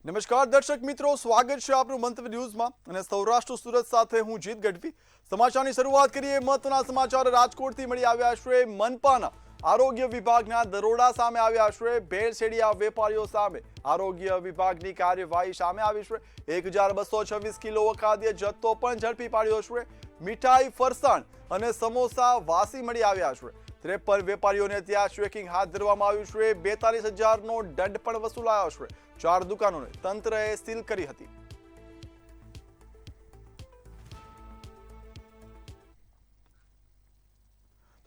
નમસ્કાર દર્શક મિત્રો, સ્વાગત છે આપનું મંતવ્ય ન્યૂઝમાં અને સૌરાષ્ટ્ર સુરત સાથે હું જીત ગઢવી। સમાચારની શરૂઆત કરીએ। મહત્વના સમાચાર રાજકોટથી મળી આવ્યા છે। મનપાના આરોગ્ય વિભાગના દરોડા સામે આવ્યા છે। ભેળસેળિયા વેપારીઓ સામે આરોગ્ય વિભાગની કાર્યવાહી સામે આવી છે। 1226 કિલો ખાદ્ય જથ્થો પણ ઝડપી પાડ્યો છે। મીઠાઈ, ફરસાણ અને સમોસા વાસી મળી આવ્યા છે। 53 વેપારીઓને ત્યાં ચેકિંગ હાથ ધરવામાં આવ્યું છે। 42,000નો દંડ પણ વસૂલાયો છે। 4 દુકાનોને તંત્રએ સીલ કરી હતી।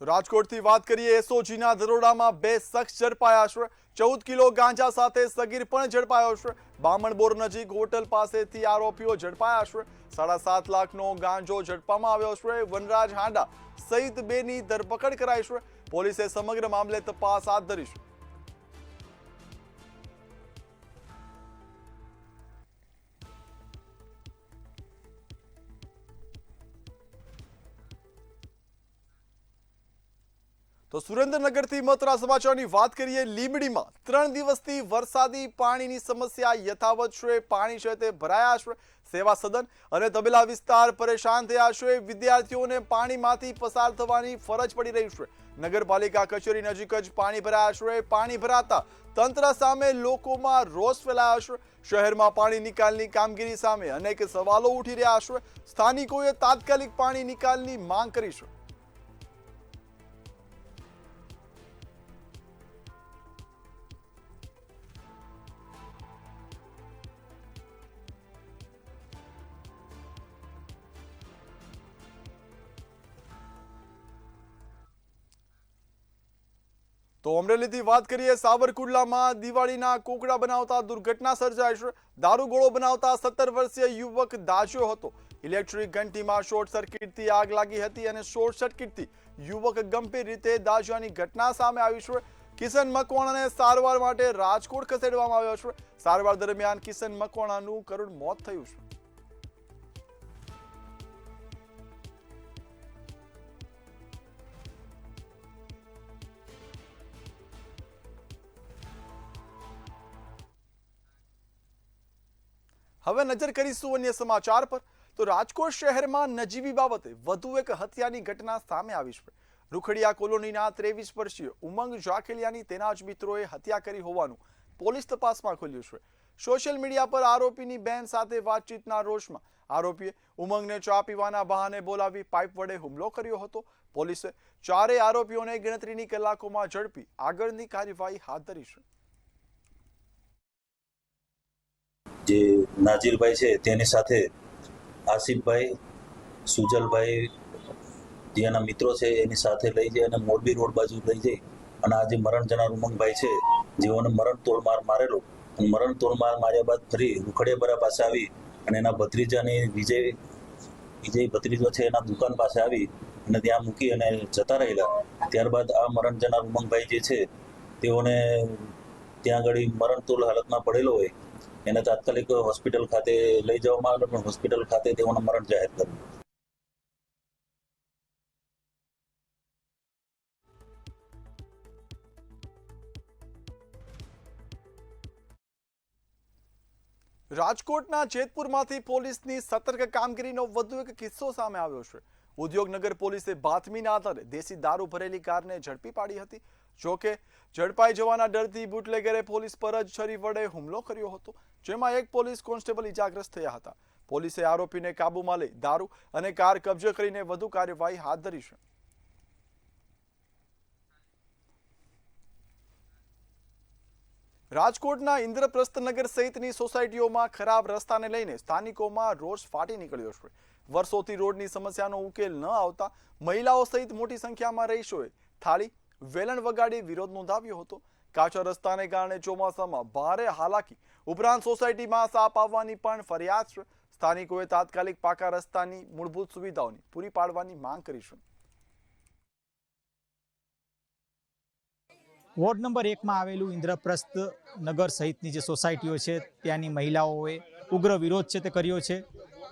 તો રાજકોટથી વાત કરીએ। એસઓજીના દરોડામાં 2 શખ્સ ઝડપાયા છે। 14 કિલો ગાંજા સાથે સગીર પણ ઝડપાયો છે। બામણબોર નજીક હોટલ પાસેથી આરોપીઓ ઝડપાયા છે। 7.5 લાખનો ગાંજો ઝડપવામાં આવ્યો છે। વનરાજ હાંડા સહિત 2ની ધરપકડ કરાઈ છે। પોલીસે સમગ્ર મામલે તપાસ હાથ ધરી છે। તો સુરેન્દ્રનગરથી મહત્વના સમાચારની વાત કરીએ। લીંબડીમાં 3 દિવસથી વરસાદી પાણીની સમસ્યા યથાવત છે। પાણી છે તે ભરાયા છે। સેવા સદન અને તબેલા વિસ્તાર પરેશાન થયા છે। વિદ્યાર્થીઓને પાણીમાંથી પસાર થવાની ફરજ પડી રહી છે। નગરપાલિકા કચેરી નજીક જ પાણી ભરાયા છે। પાણી ભરાતા તંત્ર સામે લોકોમાં રોષ ફેલાયો છે। શહેરમાં પાણી નિકાલની કામગીરી સામે અનેક સવાલો ઉઠી રહ્યા છે। સ્થાનિકોએ તાત્કાલિક પાણી નિકાલની માંગ કરી છે। તો અમરેલીથી વાત કરીએ। સાવરકુંડલામાં દિવાળીના કોકડા બનાવતા દુર્ઘટના સર્જાઈ છે। દારૂગોળો બનાવતા 17 વર્ષીય યુવક દાઝ્યો હતો। ઇલેક્ટ્રિક ઘંટીમાં શોર્ટ સર્કિટથી આગ લાગી હતી અને શોર્ટ સર્કિટથી યુવક ગંભીર રીતે દાઝ્યાની ઘટના સામે આવી છે। કિશન મકવાણાને સારવાર માટે રાજકોટ ખસેડવામાં આવ્યો છે। સારવાર દરમિયાન કિશન મકવાણાનું કરુણ મોત થયું છે। હવે નજર કરીશું અન્ય સમાચાર પર। તો રાજકોટ શહેરમાં નજીવી બાબતે વધુ એક હત્યાની ઘટના સામે આવી છે। રૂખડિયા કોલોનીના 23 વર્ષીય ઉમંગ ઝાખેલિયાની તેના જ મિત્રોએ હત્યા કરી હોવાનું પોલીસ તપાસમાં ખુલ્યું છે। સોશિયલ મીડિયા પર આરોપીની બહેન સાથે વાતચીતના રોષમાં આરોપીએ ઉમંગને ચા પીવાના બહાને બોલાવી પાઇપ વડે હુમલો કર્યો હતો। પોલીસે ચારેય આરોપીઓને ગણતરીની કલાકોમાં ઝડપી આગળની કાર્યવાહી હાથ ધરી છે। જે નાજીરભાઈ છે તેની સાથે આસિફભાઈ, સુજલભાઈ જે એના મિત્રો છે એની સાથે લઈ જઈ અને મોરબી રોડ બાજુ લઈ જઈ અને આ જે મરણ જનાર ઉમંગભાઈ છે જેઓને મરણતોડ માર મારેલો, મરણતોડ માર માર્યા બાદ ફરી રૂખડિયાપરા પાસે આવી અને એના ભત્રીજાની વિજય ભત્રીજો છે એના દુકાન પાસે આવી અને ત્યાં મૂકી અને જતા રહેલા। ત્યારબાદ આ મરણ જનાર ઉમંગભાઈ જે છે તેઓને ત્યાં આગળ મરણતોડ હાલતમાં પડેલો હોય એને તાત્કાલિક હોસ્પિટલ ખાતે લઈ જવામાં આવેલો, પણ હોસ્પિટલ ખાતે તેઓનું મરણ જાહેર કર્યું। રાજકોટના જેતપુરમાંથી પોલીસની સતર્ક કામગીરીનો વધુ એક કિસ્સો સામે આવ્યો છે। ઉદ્યોગનગર પોલીસે બાતમીના આધારે દેશી દારૂ ભરેલી કારને ઝડપી પાડી હતી। જોકે ઝડપાઈ જવાના ડરથી બુટલેગરે પોલીસ પર જ છરી વડે હુમલો કર્યો હતો, જેમાં એક પોલીસ કોન્સ્ટેબલ ઇજાગ્રસ્ત થયા હતા। પોલીસે આરોપીને કાબૂમાં લઈ દારૂ અને કાર કબજે કરીને વધુ કાર્યવાહી હાથ ધરી છે। રાજકોટના ઇન્દ્રપ્રસ્થનગર સહિતની સોસાયટીઓમાં ખરાબ રસ્તાને લઈને સ્થાનિકોમાં રોષ ફાટી નીકળ્યો છે। વર્ષોથી રોડની સમસ્યાનો ઉકેલ ન આવતા મહિલાઓ સહિત મોટી સંખ્યામાં રહીશોએ થાળી વેલણ વગાડી વિરોધ નોંધાવ્યો હતો। કાચા રસ્તાને કારણે ચોમાસામાં ભારે હાલાકી ઉપરાંત સોસાયટીમાં સાપ આવવાની પણ ફરિયાદ છે। સ્થાનિકોએ તાત્કાલિક પાકા રસ્તાની મૂળભૂત સુવિધાઓની પૂરી પાડવાની માંગ કરી છે। વોર્ડ નંબર 1માં આવેલું ઇન્દ્રપ્રસ્થ નગર સહિતની જે સોસાયટીઓ છે ત્યાંની મહિલાઓએ ઉગ્ર વિરોધ છે તે કર્યો છે।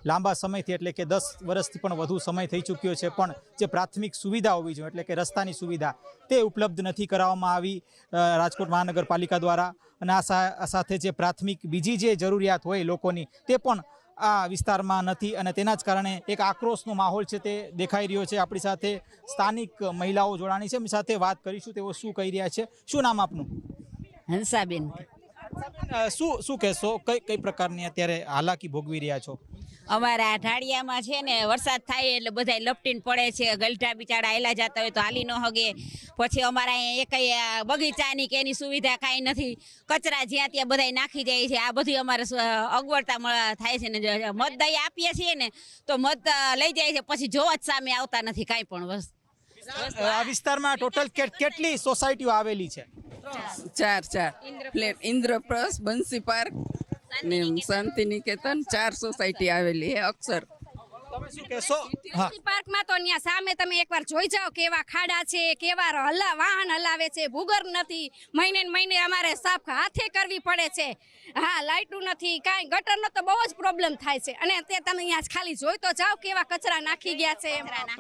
લાંબા સમયથી એટલે કે 10 વર્ષથી પણ વધુ સમય થઈ ચૂક્યો છે, પણ જે પ્રાથમિક સુવિધા હોવી જોઈએ એટલે કે રસ્તાની સુવિધા તે ઉપલબ્ધ નથી કરાવવામાં આવી રાજકોટ મહાનગરપાલિકા દ્વારા. અને આ સાથે જે પ્રાથમિક બીજી જે જરૂરિયાત હોય લોકોની તે પણ આ વિસ્તારમાં નથી, અને તેના જ કારણે એક આક્રોશનો માહોલ છે તે દેખાઈ રહ્યો છે. આપણી સાથે સ્થાનિક મહિલાઓ જોડાણી છે, એમની સાથે વાત કરીશું તેઓ શું કહી રહ્યા છે. શું નામ આપનું? હંસાબેન. શું કહેશો, કઈ પ્રકારની અત્યારે હાલાકી ભોગવી રહ્યા છો? અમારા ઢાળિયામાં છે ને વરસાદ થાય એટલે બધા લપટીને પડે છે, ગલઢા બિચારા આયલા જતા હોય તો હાલી ન હગે. પછી અમારા અહીંયા એક બગીચાની કે એની સુવિધા કાંઈ નથી, કચરા જ્યાં ત્યાં બધા નાખી જાય છે. આ બધી અમારે અગવડતા થાય છે ને મત દઈ આપીએ છીએ ને તો મત લઈ જાય છે, પછી જોવા જ સામે આવતા નથી કાંઈ પણ વસ્તુ. આ વિસ્તારમાં ટોટલ કેટલી સોસાયટીઓ આવેલી છે? ચાર ફ્લેટ, ઇન્દ્રપ્રસ્થ, બંસી પાર્ક ને શાંતિ નિકેતન, 4 સોસાયટી આવેલી છે. અક્ષર તમે શું કહેશો? હા, પાર્કમાં તો ત્યાં સામે તમે એકવાર જોઈ જાઓ કેવા ખાડા છે, કેવા વાહન હલાવે છે, ભૂગર્ભ નથી. મહિને ને મહિને અમારે સાફ હાથે કરવી પડે છે. હા, લાઇટું નથી, કાંઈ ગટરનો તો બહુ જ પ્રોબ્લેમ થાય છે. અને તે તમે અહીંયા ખાલી જોઈ તો જાઓ કેવા કચરા નાખી ગયા છે.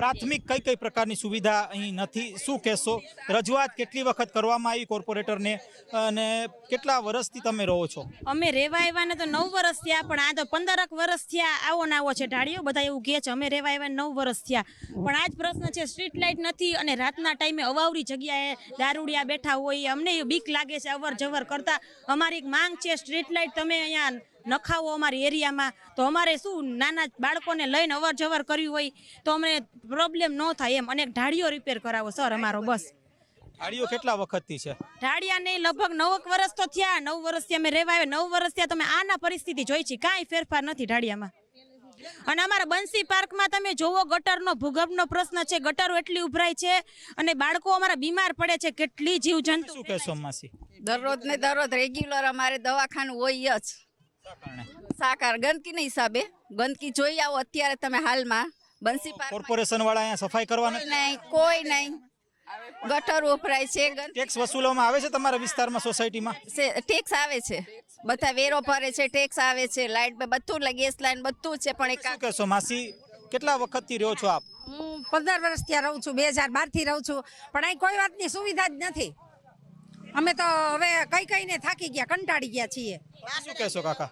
પ્રાથમિક કઈ પ્રકારની સુવિધા અહીં નથી, શું કહેશો? રજૂઆત કેટલી વખત કરવામાં આવી કોર્પોરેટરને, અને કેટલા વર્ષથી તમે રહો છો? અમે રહેવા આવ્યા ને તો 9 વર્ષ થયા, પણ આ તો 15 વર્ષ થયા આવો ને આવો છે ઢાળીઓ. બધા એવું કહે છે અમે રહેવા આવ્યા 9 વર્ષ થયા, પણ આ જ પ્રશ્ન છે, સ્ટ્રીટ લાઇટ નથી. અને રાતના ટાઈમે અવાવરી જગ્યાએ દારૂડિયા બેઠા હોય, અમને બીક લાગે છે અવર જવર કરતા. અમારી એક માંગ છે, સ્ટ્રીટ લાઇટ તમે અહીંયા નખાવો અમારી એરિયામાં, તો અમારે શું નાના બાળકોને લઈને અવર જવર કર્યું હોય તો અમને પ્રોબ્લેમ ન થાય એમ. અને ઢાળીઓ રિપેર કરાવો સર અમારો, બસ. ઢાળીઓ કેટલા વખતથી છે? ઢાળિયા નહીં, લગભગ 9 વર્ષ તો થયા. 9 વર્ષથી અમે રહેવા આવ્યા, 9 વર્ષ થયા. તમે આના પરિસ્થિતિ જોઈ છે, કાંઈ ફેરફાર નથી ઢાળિયામાં. અને અમારા બંસી પાર્કમાં તમે જોવો, ગટરનો ભૂગર્ભનો પ્રશ્ન છે, ગટરો એટલી ઉભરાય છે અને બાળકો અમારા બીમાર પડે છે. કેટલી જીવજંતુ. શું કહેશો માસી? દરરોજ ને દરરોજ રેગ્યુલર અમારે દવાખાનું હોય જ. સાકાર ગંદકીના હિસાબે ગંદકી જોઈ આવો અત્યારે તમે હાલમાં બંસી પાર્ક. કોર્પોરેશન વાળા અહીંયા સફાઈ કરવા નથી? કોઈ નહીં. ગટર વપરાય છે. ટેક્સ વસૂલવામાં આવે છે તમારા વિસ્તારમાં, સોસાયટીમાં? ટેક્સ આવે છે, બધા વેરો ભરે છે, ટેક્સ આવે છે, લાઇટ બધું, ગેસ લાઈન બધું છે. પણ શું કહેશો માસી, કેટલા વખતથી રહ્યો છો આપ? હું 15 વર્ષ ત્યાં રહું છું, 2012 થી રહું છું, પણ અહીં કોઈ વાતની સુવિધા જ નથી. અમે તો હવે કઈને થાકી ગયા, કંટાળી ગયા છીએ. શું કહેશો કાકા?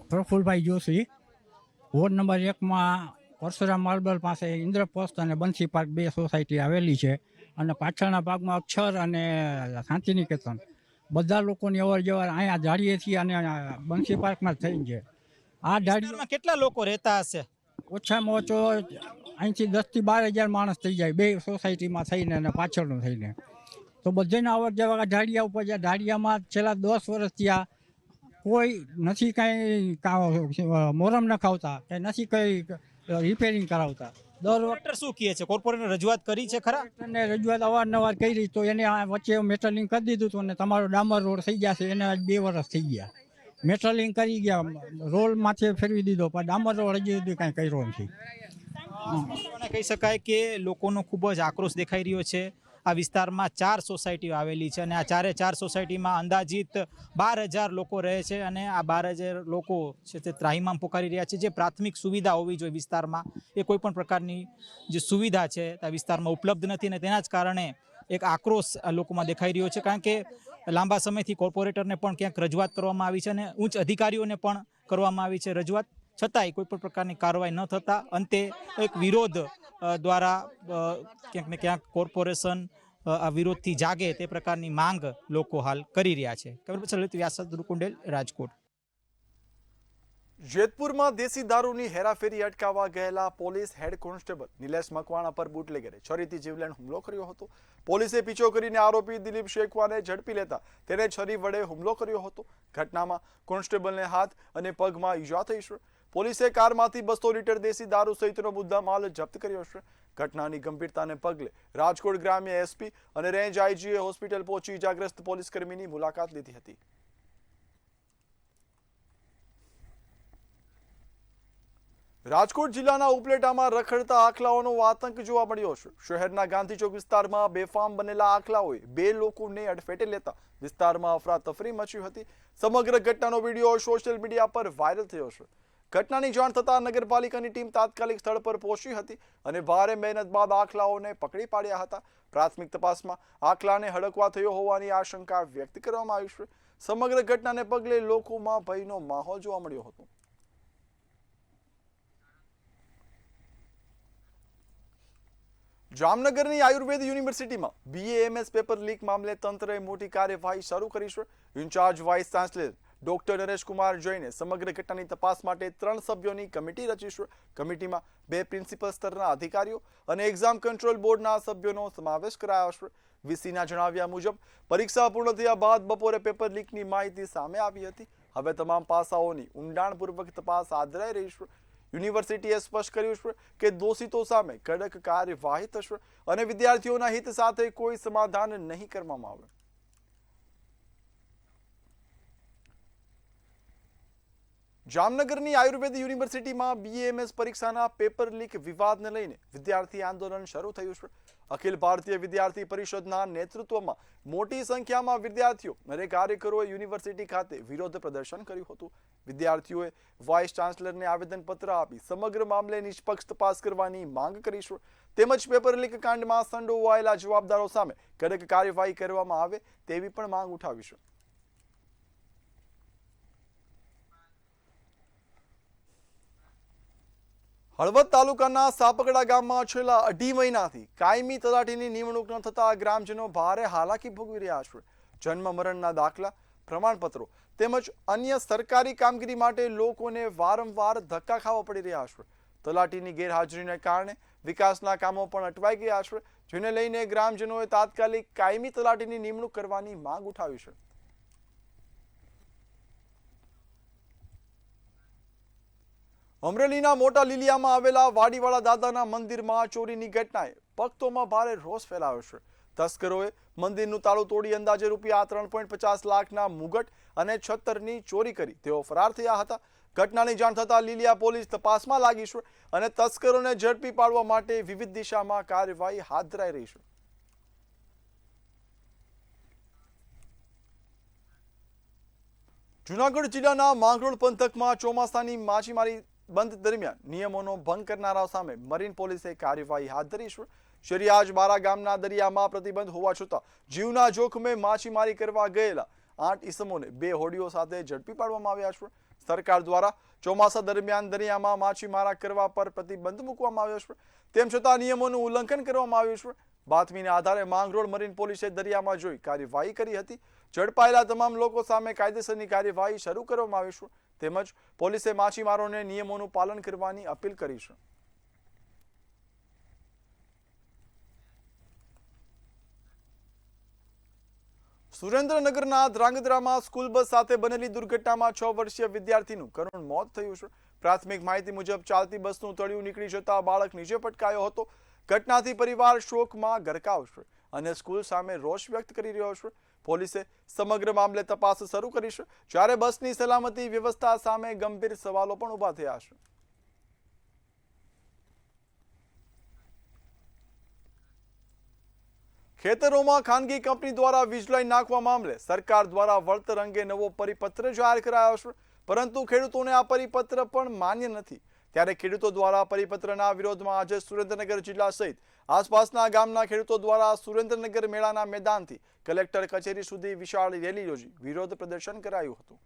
પ્રફુલભાઈ જોશી, વોર્ડ નંબર 1માં પરશુરામ માર્બલ પાસે ઇન્દ્રપ્રસ્થ અને બંસી પાર્ક 2 સોસાયટી આવેલી છે. અને પાછળના ભાગમાં અક્ષર અને શાંતિનિકેતન. બધા લોકોની અવર જવર અહીંયા ઢાળીએથી અને બંસી પાર્કમાં જ થઈ છે. આ ઢાળીમાં કેટલા લોકો રહેતા હશે? ઓછામાં ઓછો અહીંથી 10 થી 12 હજાર માણસ થઈ જાય, 2 સોસાયટીમાં થઈને અને પાછળનું થઈને. તો બધાને અવર જવર ઢાળિયા ઉપર જાય. ઢાળિયામાં છેલ્લા 10 વર્ષથી આ કોઈ નથી કાંઈ મોરમ નખાવતા, કે નથી કંઈ રિપેરિંગ કરાવતા. કોર્પોરેટર શું કહે છે? કોર્પોરેટર રજૂઆત કરી છે ખરા? અને રજૂઆત અવારનવાર કરી, તો એને વચ્ચે મેટલિંગ કરી દીધું હતું, અને તમારો ડામર રોડ થઈ ગયા છે. એને આજ 2 વર્ષ થઈ ગયા. મેટલિંગ કરી ગયા, રોલ માથે ફેરવી દીધો, પણ ડામર રોડ હજી સુધી કાંઈ કર્યો નથી. કહી શકાય કે લોકોનો ખૂબ જ આક્રોશ દેખાઈ રહ્યો છે. આ વિસ્તારમાં 4 સોસાયટીઓ આવેલી છે, અને આ 4 સોસાયટીમાં અંદાજિત 12,000 લોકો રહે છે. અને આ 12,000 લોકો છે તે ત્રાહિમામ પોકારી રહ્યા છે. જે પ્રાથમિક સુવિધા હોવી જોઈએ વિસ્તારમાં, એ કોઈ પણ પ્રકારની જે સુવિધા છે આ વિસ્તારમાં ઉપલબ્ધ નથી. અને તેના જ કારણે એક આક્રોશ લોકોમાં દેખાઈ રહ્યો છે. કારણ કે લાંબા સમયથી કોર્પોરેટરને પણ ક્યાંક રજૂઆત કરવામાં આવી છે, અને ઉચ્ચ અધિકારીઓને પણ કરવામાં આવી છે રજૂઆત, છતાંય કોઈ પણ પ્રકારની કાર્યવાહી ન થતાં અંતે એક વિરોધ દ્વારા ક્યાંક ને ક્યાંક કોર્પોરેશન આ વિરોધથી જાગે તે પ્રકારની માંગ લોકો હાલ કરી રહ્યા છે. Camera person Lalit Vyas, Kundel, Rajkot. જેતપુરમાં દેશી દારૂની હેરાફેરી અટકાવવા ગયેલા police head constable Nilesh Makwana પર બુટલેગરે છરીથી જીવલેણ હુમલો કર્યો હતો. પોલીસે પીછો કરીને આરોપી દિલીપ શેખવાને ઝડપી લેતા તેને છરી વડે હુમલો કર્યો હતો. ઘટનામાં કોન્સ્ટેબલને હાથ અને પગમાં ઈજા થઈ છે. પોલીસે કારમાંથી 200 લીટર દેશી દારૂ સહિતનો મુદ્દામાલ જપ્ત કર્યો છે. ઘટનાની ગંભીરતાને પગલે રાજકોટ ગ્રામ્ય એસપી અને રેન્જ આઈજીએ હોસ્પિટલ પહોંચી ઇજાગ્રસ્ત પોલીસ કર્મીની મુલાકાત લીધી હતી. રાજકોટ જિલ્લાના ઉપલેટામાં રખડતા આખલાઓનો આતંક જોવા મળ્યો છે. શહેરના ગાંધી ચોક વિસ્તારમાં બેફામ બનેલા આખલાઓએ 2 લોકોને અડફેટે લેતા વિસ્તારમાં અફરાતફરી મચી હતી. સમગ્ર ઘટનાનો વિડીયો સોશિયલ મીડિયા પર વાયરલ થયો છે. ઘટનાની જાણ થતાં નગરપાલિકાની ટીમ તાત્કાલિક સ્થળ પર પહોંચી હતી અને ભારે મહેનત બાદ આખલાઓને પકડી પાડ્યા હતા. પ્રાથમિક તપાસમાં આખલાને હડકવા થયો હોવાની આશંકા વ્યક્ત કરવામાં આવી છે. સમગ્ર ઘટનાને પગલે લોકોમાં ભયનો માહોલ જોવા મળ્યો હતો. જામનગરની આયુર્વેદ યુનિવર્સિટીમાં BAMS પેપર લીક મામલે તંત્રએ મોટી કાર્યવાહી શરૂ કરી છે. ઇન્ચાર્જ વાઇસ ચાન્સેલર ડોક્ટર નરેશકુમાર જૈને સમગ્ર ઘટનાની તપાસ માટે 3 સભ્યોની કમિટી રચી છે. કમિટીમાં 2 પ્રિન્સિપલ સ્તરના અધિકારીઓ અને એક્ઝામ કંટ્રોલ બોર્ડના સભ્યોનો સમાવેશ કરાયો છે. VCના જણાવ્યા મુજબ પરીક્ષા પૂર્ણ થયા બાદ બપોરે પેપર લીકની માહિતી સામે આવી હતી. હવે તમામ પાસાઓની ઊંડાણપૂર્વક તપાસ હાથ ધરાઈ રહી છે. યુનિવર્સિટીએ સ્પષ્ટ કર્યું છે કે દોષિતો સામે કડક કાર્યવાહી થશે અને વિદ્યાર્થીઓના હિત સાથે કોઈ સમાધાન નહીં કરવામાં આવે. જામનગરની આયુર્વેદ યુનિવર્સિટીમાં BAMS પરીક્ષાના પેપર લીક વિવાદને લઈને વિદ્યાર્થી આંદોલન શરૂ થયું છે. અખિલ ભારતીય વિદ્યાર્થી પરિષદના નેતૃત્વમાં મોટી સંખ્યામાં વિદ્યાર્થીઓ અને કાર્યકરોએ યુનિવર્સિટી ખાતે વિરોધ પ્રદર્શન કર્યું હતું. વિદ્યાર્થીઓએ વાઇસ ચાન્સલરને આવેદનપત્ર આપી સમગ્ર મામલે નિષ્પક્ષ તપાસ કરવાની માંગ કરી છે. તેમજ પેપર લીક કાંડમાં સંડોવાયેલા જવાબદારો સામે કડક કાર્યવાહી કરવામાં આવે તેવી પણ માંગ ઉઠાવી છે. હળવદ તાલુકાના સાપકડા ગામમાં છેલ્લા 2.5 મહિનાથી કાયમી તલાટીની નિમણૂક ન થતા ગ્રામજનો ભારે હાલાકી ભોગવી રહ્યા છે. જન્મ મરણના દાખલા, પ્રમાણપત્રો તેમજ અન્ય સરકારી કામગીરી માટે લોકોને વારંવાર ધક્કા ખાવા પડી રહ્યા છે. તલાટીની ગેરહાજરીને કારણે વિકાસના કામો પણ અટવાઈ ગયા છે, જેને લઈને ગ્રામજનોએ તાત્કાલિક કાયમી તલાટીની નિમણૂક કરવાની માંગ ઉઠાવી છે. અમરેલીના મોટા લીલિયામાં આવેલા વાડીવાળા દાદાના મંદિરમાં ચોરીની ઘટનાએ ભક્તોમાં ભારે રોષ ફેલાવ્યો છે. તસ્કરોએ મંદિરનું તાળું તોડી અંદાજે રૂપિયા 3.50 લાખના મુગટ અને છત્તરની ચોરી કરી તેઓ ફરાર થયા હતા. ઘટનાની જાણ થતાં લીલિયા પોલીસ તપાસમાં લાગી છે અને તસ્કરોને ઝડપી પાડવા માટે વિવિધ દિશામાં કાર્યવાહી હાથ ધરાઈ રહી છે. જૂનાગઢ જિલ્લાના માંગરોળ પંથકમાં ચોમાસાની માછીમારી બંધ દરમિયાન નિયમોનો ભંગ કરનારાઓ સામે મરીન પોલીસે કાર્યવાહી હાથ ધરી છે. શરિયાજ બારા ગામના દરિયામાં પ્રતિબંધ હોવા છતાં જીવના જોખમે માછીમારી કરવા ગયેલા 8 ઈસમોને 2 હોડીઓ સાથે ઝડપી પાડવામાં આવ્યા છે. સરકાર દ્વારા ચોમાસા દરમિયાન દરિયામાં માછીમારા કરવા પર પ્રતિબંધ મૂકવામાં આવ્યો છે. તેમ છતાં નિયમોનું ઉલ્લંઘન કરવામાં આવ્યું છે. બાતમીના આધારે માંગરોળ મરીન પોલીસે દરિયામાં જોઈ કાર્યવાહી કરી હતી. ઝડપાયેલા તમામ લોકો સામે કાયદેસરની કાર્યવાહી શરૂ કરવામાં આવી છે. તેમજ પોલીસે માછીમારોને નિયમોનું પાલન કરવાની અપીલ કરી છે. સુરેન્દ્રનગરના ધ્રાંગધ્રામાં સ્કૂલ બસ સાથે બનેલી દુર્ઘટનામાં 6 વર્ષીય વિદ્યાર્થીનું કરુણ મોત થયું છે. પ્રાથમિક માહિતી મુજબ ચાલતી બસનું તળિયું નીકળી જતા બાળક નીચે પટકાયો હતો. ઘટનાથી પરિવાર શોકમાં ગરકાવ છે અને સ્કૂલ સામે રોષ વ્યક્ત કરી રહ્યો છે. પોલીસે સમગ્ર મામલે તપાસ શરૂ કરી છે, જ્યારે બસની સલામતી વ્યવસ્થા સામે ગંભીર સવાલો પણ ઊભા થયા છે. ખેતરોમાં ખાનગી કંપની દ્વારા વીજ લાઈન નાખવા મામલે સરકાર દ્વારા વળતર અંગે નવો પરિપત્ર જાહેર કરાયો છે, પરંતુ ખેડૂતોને આ પરિપત્ર પણ માન્ય નથી. ત્યારે ખેડૂતો દ્વારા પરિપત્રના વિરોધમાં આજે સુરેન્દ્રનગર જિલ્લા સહિત આસપાસના ગામના ખેડૂતો દ્વારા સુરેન્દ્રનગર મેળાના મેદાનથી કલેક્ટર કચેરી સુધી વિશાળ રેલી યોજી વિરોધ પ્રદર્શન કરાયું હતું.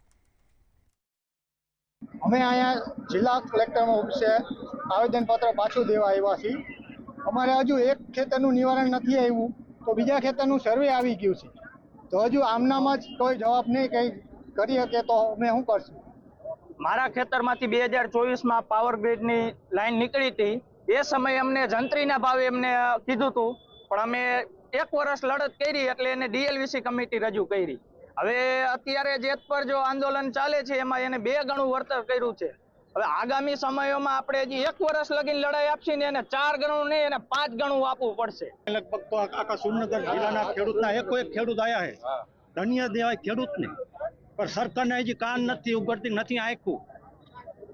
અમે અહીંયા જિલ્લા કલેક્ટર ઓફિસે આવેદનપત્ર પાછું દેવા આવ્યા છીએ. અમારે હજુ એક ખેતરનું નિવારણ નથી આવ્યું તો બીજા ખેતરનું સર્વે આવી ગયું છે, તો હજુ આમનામાં જ કોઈ જવાબ નહીં કંઈ કરી શકે તો અમે શું કરશું? મારા ખેતરમાંથી 2024માં પાવર ગ્રીડની લાઈન નીકળી હતી. એ સમયે અમને જંત્રીના ભાવે એમને કીધું હતું, પણ અમે 1 વર્ષ લડત કરી એટલે એને DLVC કમિટી રજૂ કરી. હવે અત્યારે જેત પર જો આંદોલન ચાલે છે એમાં એને 2 ગણું વળતર કર્યું છે. હવે આગામી સમયોમાં આપણે હજી 1 વર્ષ લગીને લડાઈ આપશે ને એને 4 ગણું નહીં એને 5 ગણું આપવું પડશે. લગભગ તો આખા સુરેન્દ્રનગર જિલ્લાના ખેડૂતના એક ખેડૂત આવ્યા છે, ધન્ય દેવાય ખેડૂતને, પણ સરકારને હજી કાન નથી ઉગડતી, નથી આંખ્યું.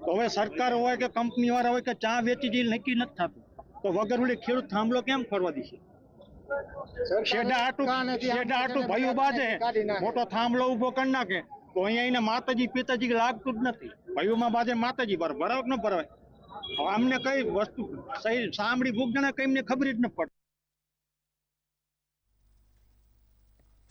તો હવે સરકાર હોય કે કંપની વાળા હોય કે ચા વેચી જે નક્કી નથી થતું, તો વગર વળી ખેડૂત થાંભલો કેમ ફરવા દેશે? શેડા આટું ભાઈ ઉભા છે, મોટો થાંભલો ઉભો કરી નાખે તો અહીંયા એને માતાજી પિતાજી લાગતું જ નથી. ભાઈઓમાં બાજે માતાજી ભરાવ ન ભરાય. હવે અમને કઈ વસ્તુ સહી સાંભળી ભૂખ જણા કઈ અમને ખબર જ ન પડે.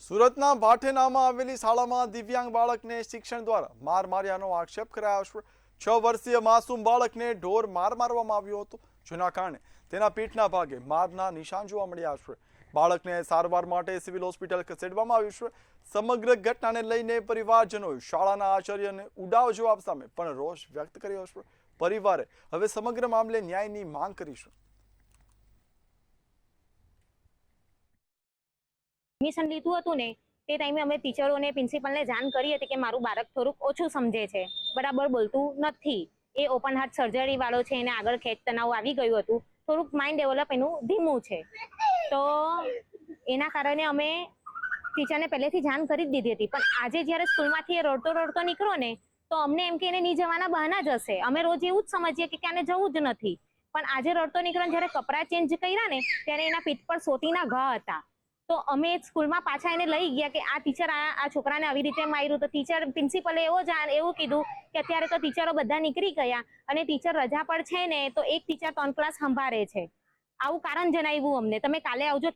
સુરતના ભાઠેનામાં આવેલી શાળામાં દિવ્યાંગ બાળકને શિક્ષણ દ્વારા માર માર્યાનો આક્ષેપ કરાયો છે. 6 વર્ષીય માસૂમ બાળકને ઢોર માર મારવામાં આવ્યો હતો, જેના કારણે તેના પીઠના ભાગે મારના નિશાન જોવા મળ્યા છે. બાળકને સારવાર માટે સિવિલ હોસ્પિટલ ખસેડવામાં આવ્યું છે. સમગ્ર ઘટનાને લઈને પરિવારજનોએ શાળાના આચાર્યને ઉડાવ જવાબ સામે પણ રોષ વ્યક્ત કર્યો છે. પરિવારે હવે સમગ્ર મામલે ન્યાયની માંગ કરી છે. એડમિશન લીધું હતું ને તે ટાઈમે અમે ટીચરોને પ્રિન્સિપલને જાણ કરી હતી કે મારું બાળક થોડુંક ઓછું સમજે છે, બરાબર બોલતું નથી, એ ઓપન હાર્ટ સર્જરી વાળો છે, એને આગળ ખેંચ તણાવ આવી ગયું હતું, થોડુંક માઇન્ડ ડેવલપ એનું ધીમું છે. તો એના કારણે અમે ટીચરને પહેલેથી જાણ કરી જ દીધી હતી. પણ આજે જ્યારે સ્કૂલમાંથી રડતો નીકળો ને તો અમને એમ કે એને નહીં જવાના બહાના જ હશે. અમે રોજ એવું જ સમજીએ કે આને જવું જ નથી. પણ આજે રડતો નીકળો જ્યારે કપડાં ચેન્જ કર્યા ને ત્યારે એના પીઠ પર સોટીના ઘા હતા. તો અમે સ્કૂલમાં પાછા એને લઈ ગયા કે આ ટીચર આ છોકરાને આવી રીતે માર્યું. તો ટીચર પ્રિન્સિપલે એવું કીધું કે અત્યારે તો ટીચરો બધા નીકળી ગયા અને ટીચર રજા પર છે ને તો એક ટીચર 3 ક્લાસ સંભાળે છે. આવું કારણ જણાવ્યું અમને. તમે કાલે આવજો.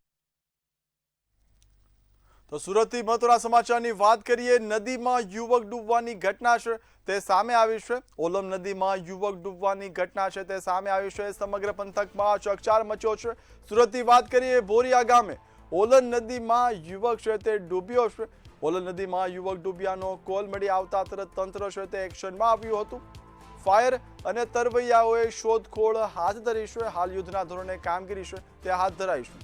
તો સુરતથી મહત્વના સમાચારની વાત કરીએ. નદીમાં યુવક ડૂબવાની ઘટના છે તે સામે આવી છે. ઓલમ નદીમાં યુવક ડૂબવાની ઘટના છે તે સામે આવી છે. સમગ્ર પંથકમાં ચકચાર મચ્યો છે. સુરતની વાત કરીએ, બોરિયા ગામે ઓલન નદીમાં યુવક છે તે ડૂબ્યો છે. ઓલન નદીમાં યુવક ડૂબ્યાનો કોલ મળી આવતા તરત તંત્ર છે તે એક્શનમાં આવ્યું હતું. ફાયર અને તરવૈયાઓએ શોધખોળ હાથ ધરી છે. હાલ યુદ્ધના ધોરણે કામગીરી છે તે હાથ ધરાઈ છે.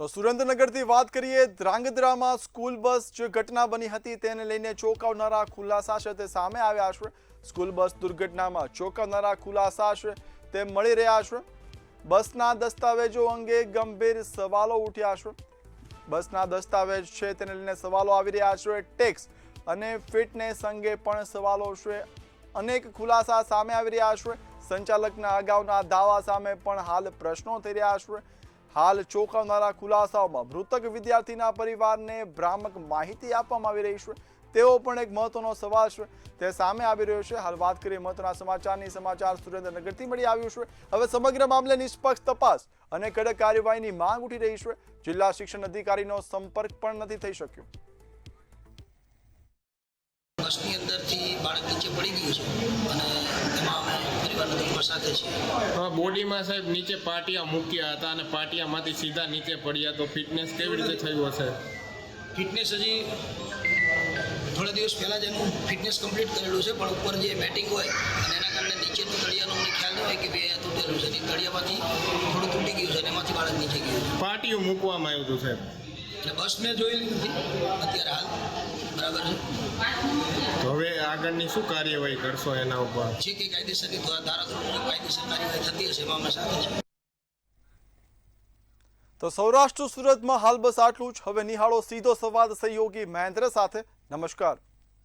તો સુરેન્દ્રનગરથી વાત કરીએ, ધ્રાંગધ્રામાં સ્કૂલ બસ જે ઘટના બની હતી તેને લઈને ચોંકાવનારા ખુલાસા છે તે સામે આવ્યા છે. સ્કૂલ બસ દુર્ઘટનામાં ચોંકાવનારા ખુલાસા છે તે મળી રહ્યા છે. બસના દસ્તાવેજો અંગે ગંભીર સવાલો ઉઠ્યા છે. બસના દસ્તાવેજ છે તેને લઈને સવાલો આવી રહ્યા છે. ટેક્સ અને ફિટનેસ અંગે પણ સવાલો છે. અનેક ખુલાસા સામે આવી રહ્યા છે. સંચાલકના અગાઉના દાવા સામે પણ હાલ પ્રશ્નો થઈ રહ્યા છે. હાલ ચોંકાવનારા ખુલાસાઓમાં મૃતક વિદ્યાર્થીના પરિવારને ભ્રામક માહિતી આપવામાં આવી રહી છે. તેવો પણ એક મહત્વનો સવાલ છે તે સામે આવી રહ્યો છે. હાલ વાત કરીએ મહત્વના સમાચારની. સમાચાર સુરેન્દ્રનગરથી મળી આવ્યું છે. હવે સમગ્ર મામલે નિષ્પક્ષ તપાસ અને કડક કાર્યવાહીની માંગ ઉઠી રહી છે. જિલ્લા શિક્ષણ અધિકારીનો સંપર્ક પણ નથી થઈ શક્યો. બસની અંદરથી બાળક નીચે પડી ગયું છે અને એમાં અમે પરિવારના લોકો સાથે છીએ. બોડીમાં સાહેબ નીચે પાટિયા મૂક્યા હતા અને પાટિયામાંથી સીધા નીચે પડ્યા, તો ફિટનેસ કેવી રીતે થયું હશે? ફિટનેસ હજી થોડા દિવસ પહેલાં જ એનું ફિટનેસ કમ્પ્લીટ કરેલું છે, પણ ઉપર જે મેટિંગ હોય અને એના કારણે નીચેનું તળિયાનો અમને ખ્યાલ ન હોય કે બે તૂટેલું છે. તળિયામાંથી થોડું તૂટી ગયું છે અને એમાંથી બાળક નીચે ગયું છે. પાટિયું મૂકવામાં આવ્યું હતું સાહેબ? એટલે બસ મેં જોયેલી નથી અત્યારે હાલ. બરાબર છે. તો હવે આગળની શું કાર્યવાહી કરશો એના ઉપર? જે કંઈ કાયદેસરની ધારાધોરણો કાયદેસર કાર્યવાહી થતી હશે એમાં અમે સાથે છીએ. તો સૌરાષ્ટ્ર સુરતમાં હાલ બસ આટલું જ. હવે નિહાળો સીધો સંવાદ સહયોગી મહેન્દ્ર સાથે. નમસ્કાર.